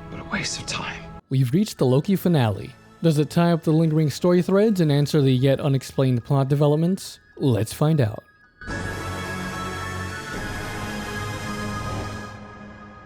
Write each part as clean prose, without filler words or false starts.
What a waste of time. We've reached the Loki finale. Does it tie up the lingering story threads and answer the yet unexplained plot developments? Let's find out.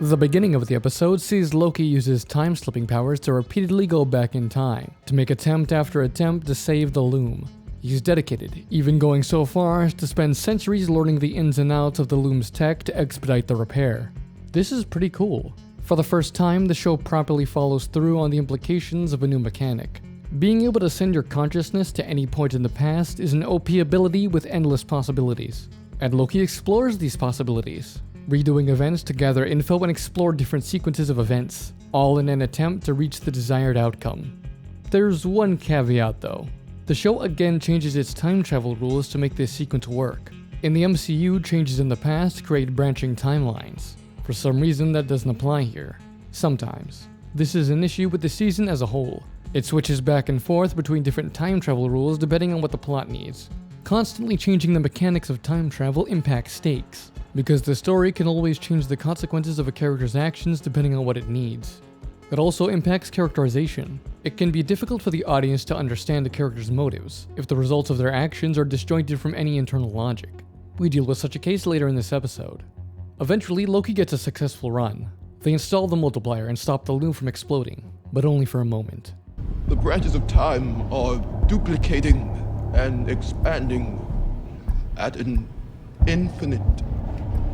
The beginning of the episode sees Loki use his time-slipping powers to repeatedly go back in time, to make attempt after attempt to save the loom. He's dedicated, even going so far as to spend centuries learning the ins and outs of the loom's tech to expedite the repair. This is pretty cool. For the first time, the show properly follows through on the implications of a new mechanic. Being able to send your consciousness to any point in the past is an OP ability with endless possibilities. And Loki explores these possibilities, redoing events to gather info and explore different sequences of events, all in an attempt to reach the desired outcome. There's one caveat though. The show again changes its time travel rules to make this sequence work. In the MCU, changes in the past create branching timelines. For some reason that doesn't apply here. Sometimes. This is an issue with the season as a whole. It switches back and forth between different time travel rules depending on what the plot needs. Constantly changing the mechanics of time travel impacts stakes, because the story can always change the consequences of a character's actions depending on what it needs. It also impacts characterization. It can be difficult for the audience to understand the character's motives if the results of their actions are disjointed from any internal logic. We deal with such a case later in this episode. Eventually, Loki gets a successful run. They install the multiplier and stop the loom from exploding, but only for a moment. The branches of time are duplicating and expanding at an infinite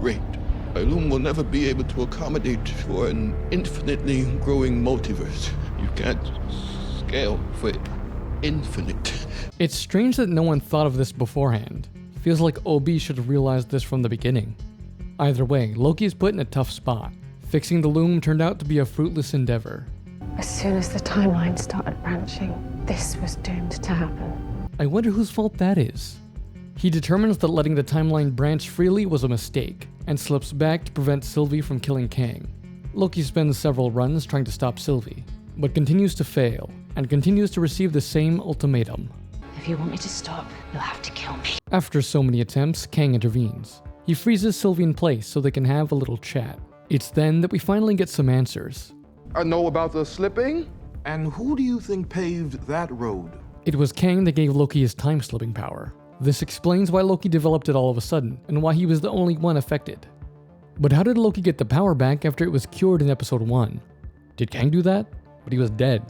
rate. A loom will never be able to accommodate for an infinitely growing multiverse. You can't scale for infinite. It's strange that no one thought of this beforehand. Feels like OB should have realized this from the beginning. Either way, Loki is put in a tough spot. Fixing the loom turned out to be a fruitless endeavor. As soon as the timeline started branching, this was doomed to happen. I wonder whose fault that is. He determines that letting the timeline branch freely was a mistake, and slips back to prevent Sylvie from killing Kang. Loki spends several runs trying to stop Sylvie, but continues to fail, and continues to receive the same ultimatum. If you want me to stop, you'll have to kill me. After so many attempts, Kang intervenes. He freezes Sylvie in place so they can have a little chat. It's then that we finally get some answers. I know about the slipping. And who do you think paved that road? It was Kang that gave Loki his time-slipping power. This explains why Loki developed it all of a sudden, and why he was the only one affected. But how did Loki get the power back after it was cured in episode 1? Did Kang do that? But he was dead.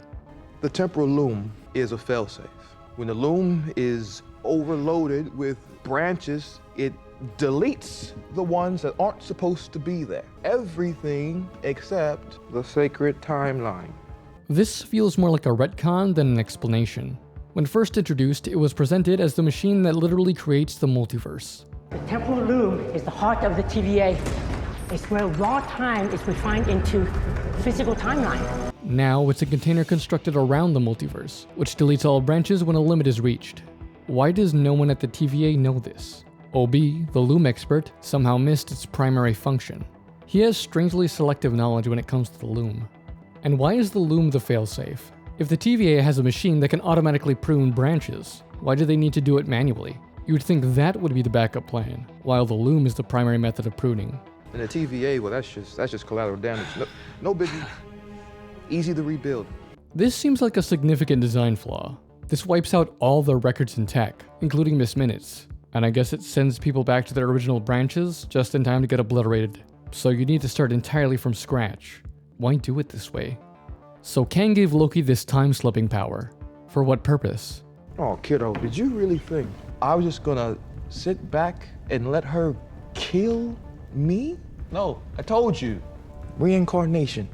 The temporal loom is a failsafe. When the loom is overloaded with branches, it deletes the ones that aren't supposed to be there. Everything except the sacred timeline. This feels more like a retcon than an explanation. When first introduced, it was presented as the machine that literally creates the multiverse. The temporal loom is the heart of the TVA. It's where raw time is refined into physical timeline. Now it's a container constructed around the multiverse, which deletes all branches when a limit is reached. Why does no one at the TVA know this? OB, the loom expert, somehow missed its primary function. He has strangely selective knowledge when it comes to the loom. And why is the loom the failsafe? If the TVA has a machine that can automatically prune branches, why do they need to do it manually? You would think that would be the backup plan, while the loom is the primary method of pruning. And the TVA, well, that's just collateral damage. No biggie. Easy to rebuild. This seems like a significant design flaw. This wipes out all the records in tech, including missed minutes. And I guess it sends people back to their original branches just in time to get obliterated. So you need to start entirely from scratch. Why do it this way? So Kang gave Loki this time-slipping power. For what purpose? Oh, kiddo, did you really think I was just gonna sit back and let her kill me? No, I told you. Reincarnation,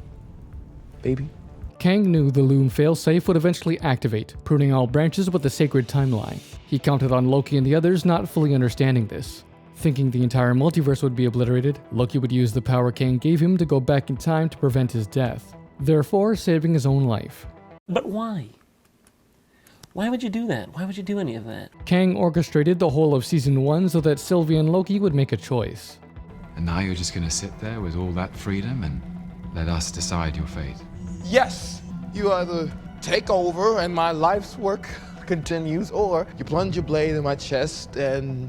baby. Kang knew the loom failsafe would eventually activate, pruning all branches with the sacred timeline. He counted on Loki and the others not fully understanding this. Thinking the entire multiverse would be obliterated, Loki would use the power Kang gave him to go back in time to prevent his death, therefore saving his own life. But why? Why would you do that? Why would you do any of that? Kang orchestrated the whole of Season 1 so that Sylvie and Loki would make a choice. And now you're just gonna sit there with all that freedom and let us decide your fate? Yes, you either take over and my life's work continues, or you plunge your blade in my chest and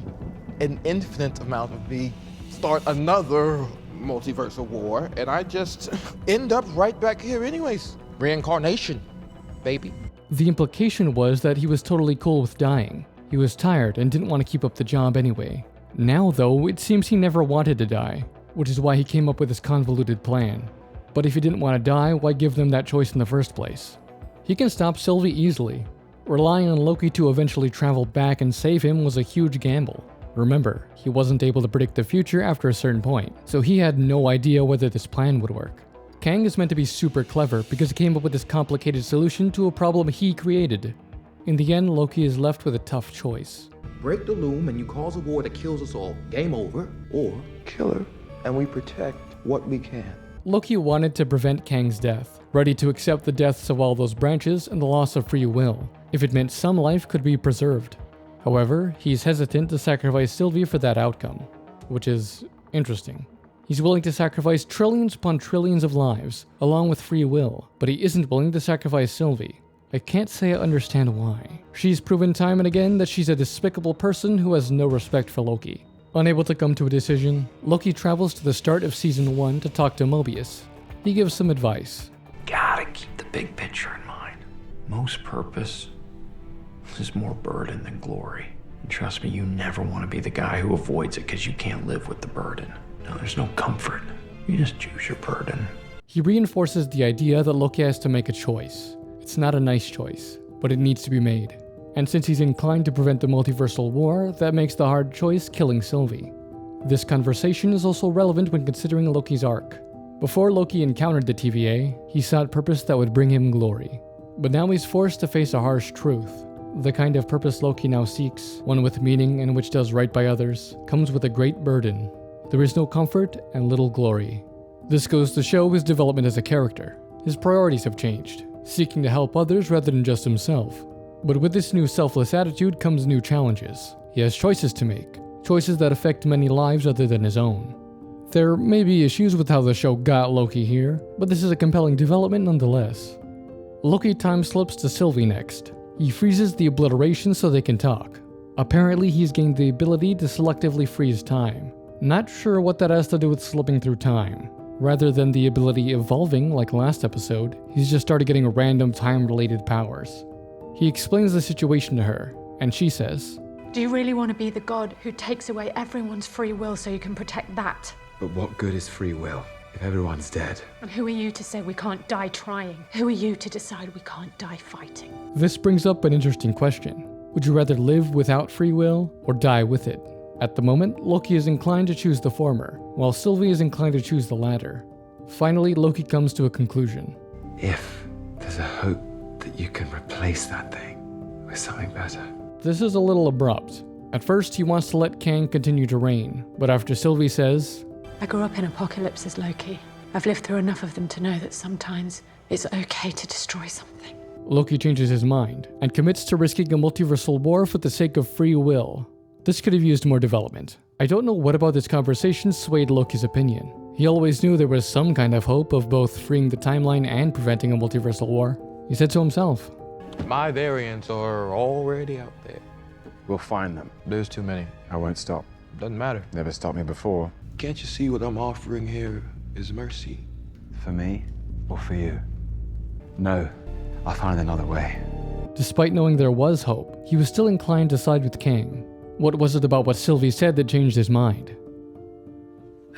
an infinite amount of me start another multiversal war, and I just end up right back here anyways. Reincarnation, baby. The implication was that he was totally cool with dying. He was tired and didn't want to keep up the job anyway. Now though, it seems he never wanted to die, which is why he came up with this convoluted plan. But if he didn't want to die, why give them that choice in the first place? He can stop Sylvie easily. Relying on Loki to eventually travel back and save him was a huge gamble. Remember, he wasn't able to predict the future after a certain point, so he had no idea whether this plan would work. Kang is meant to be super clever because he came up with this complicated solution to a problem he created. In the end, Loki is left with a tough choice. Break the loom and you cause a war that kills us all. Game over. Or kill her, and we protect what we can. Loki wanted to prevent Kang's death, ready to accept the deaths of all those branches and the loss of free will, if it meant some life could be preserved. However, he's hesitant to sacrifice Sylvie for that outcome, which is interesting. He's willing to sacrifice trillions upon trillions of lives, along with free will, but he isn't willing to sacrifice Sylvie. I can't say I understand why. She's proven time and again that she's a despicable person who has no respect for Loki. Unable to come to a decision, Loki travels to the start of Season 1 to talk to Mobius. He gives some advice. Gotta keep the big picture in mind. Most purpose is more burden than glory. And trust me, you never want to be the guy who avoids it because you can't live with the burden. No, there's no comfort. You just choose your burden. He reinforces the idea that Loki has to make a choice. It's not a nice choice, but it needs to be made. And since he's inclined to prevent the multiversal war, that makes the hard choice killing Sylvie. This conversation is also relevant when considering Loki's arc. Before Loki encountered the TVA, he sought purpose that would bring him glory. But now he's forced to face a harsh truth. The kind of purpose Loki now seeks, one with meaning and which does right by others, comes with a great burden. There is no comfort and little glory. This goes to show his development as a character. His priorities have changed, seeking to help others rather than just himself. But with this new selfless attitude comes new challenges. He has choices to make, choices that affect many lives other than his own. There may be issues with how the show got Loki here, but this is a compelling development nonetheless. Loki time slips to Sylvie next. He freezes the obliteration so they can talk. Apparently he's gained the ability to selectively freeze time. Not sure what that has to do with slipping through time. Rather than the ability evolving like last episode, he's just started getting random time-related powers. He explains the situation to her, and she says, Do you really want to be the god who takes away everyone's free will so you can protect that? But what good is free will if everyone's dead? And who are you to say we can't die trying? Who are you to decide we can't die fighting? This brings up an interesting question. Would you rather live without free will or die with it? At the moment, Loki is inclined to choose the former, while Sylvie is inclined to choose the latter. Finally, Loki comes to a conclusion. If there's a hope that you can replace that thing with something better. This is a little abrupt. At first, he wants to let Kang continue to reign, but after Sylvie says, I grew up in apocalypses, Loki. I've lived through enough of them to know that sometimes it's okay to destroy something. Loki changes his mind and commits to risking a multiversal war for the sake of free will. This could have used more development. I don't know what about this conversation swayed Loki's opinion. He always knew there was some kind of hope of both freeing the timeline and preventing a multiversal war. He said so himself. My variants are already out there. We'll find them. There's too many. I won't stop. Doesn't matter. Never stopped me before. Can't you see what I'm offering here is mercy? For me or for you? No, I'll find another way. Despite knowing there was hope, he was still inclined to side with Kang. What was it about what Sylvie said that changed his mind?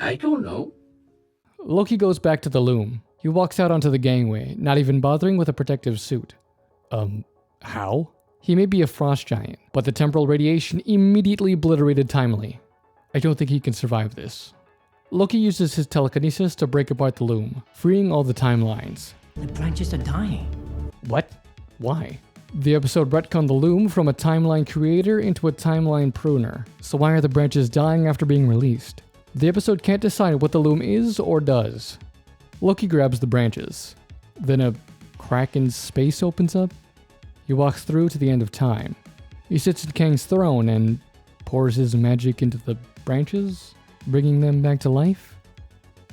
I don't know. Loki goes back to the loom. He walks out onto the gangway, not even bothering with a protective suit. How? He may be a frost giant, but the temporal radiation immediately obliterated Timely. I don't think he can survive this. Loki uses his telekinesis to break apart the loom, freeing all the timelines. The branches are dying. What? Why? The episode retconned the loom from a timeline creator into a timeline pruner, so why are the branches dying after being released? The episode can't decide what the loom is or does. Loki grabs the branches. Then a crack in space opens up. He walks through to the end of time. He sits at Kang's throne and pours his magic into the branches, bringing them back to life?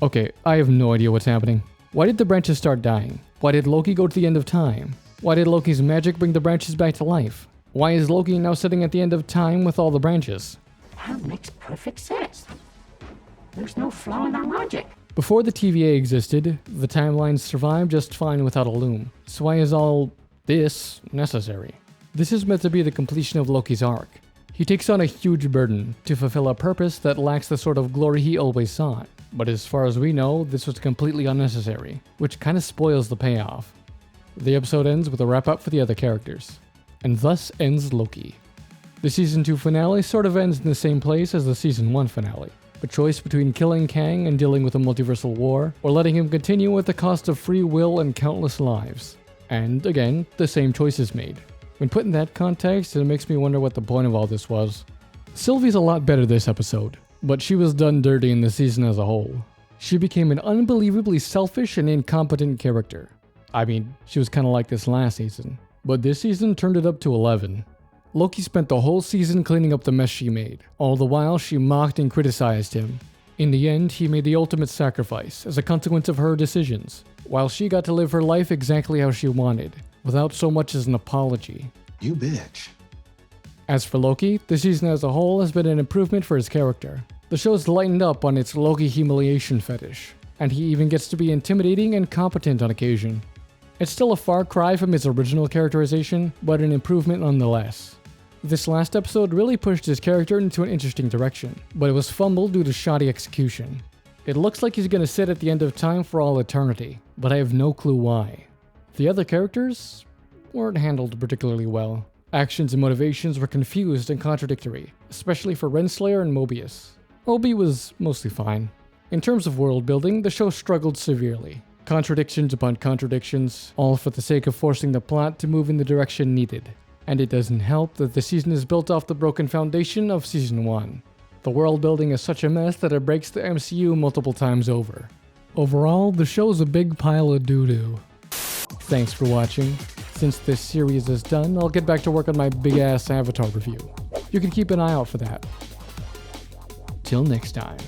Okay, I have no idea what's happening. Why did the branches start dying? Why did Loki go to the end of time? Why did Loki's magic bring the branches back to life? Why is Loki now sitting at the end of time with all the branches? That makes perfect sense. There's no flaw in that logic. Before the TVA existed, the timelines survived just fine without a loom. So why is all this necessary? This is meant to be the completion of Loki's arc. He takes on a huge burden to fulfill a purpose that lacks the sort of glory he always sought. But as far as we know, this was completely unnecessary, which kinda spoils the payoff. The episode ends with a wrap-up for the other characters. And thus ends Loki. The Season 2 finale sort of ends in the same place as the Season 1 finale. A choice between killing Kang and dealing with a multiversal war, or letting him continue at the cost of free will and countless lives. And again, the same choice is made. When put in that context, it makes me wonder what the point of all this was. Sylvie's a lot better this episode, but she was done dirty in the season as a whole. She became an unbelievably selfish and incompetent character. I mean, she was kinda like this last season, but this season turned it up to 11. Loki spent the whole season cleaning up the mess she made. All the while, she mocked and criticized him. In the end, he made the ultimate sacrifice as a consequence of her decisions, while she got to live her life exactly how she wanted, without so much as an apology. You bitch. As for Loki, the season as a whole has been an improvement for his character. The show's lightened up on its Loki humiliation fetish, and he even gets to be intimidating and competent on occasion. It's still a far cry from his original characterization, but an improvement nonetheless. This last episode really pushed his character into an interesting direction, but it was fumbled due to shoddy execution. It looks like he's gonna sit at the end of time for all eternity, but I have no clue why. The other characters weren't handled particularly well. Actions and motivations were confused and contradictory, especially for Renslayer and Mobius. Obi was mostly fine. In terms of world building, the show struggled severely. Contradictions upon contradictions, all for the sake of forcing the plot to move in the direction needed. And it doesn't help that the season is built off the broken foundation of Season 1. The world building is such a mess that it breaks the MCU multiple times over. Overall, the show's a big pile of doo-doo. Thanks for watching. Since this series is done, I'll get back to work on my big-ass Avatar review. You can keep an eye out for that. Till next time.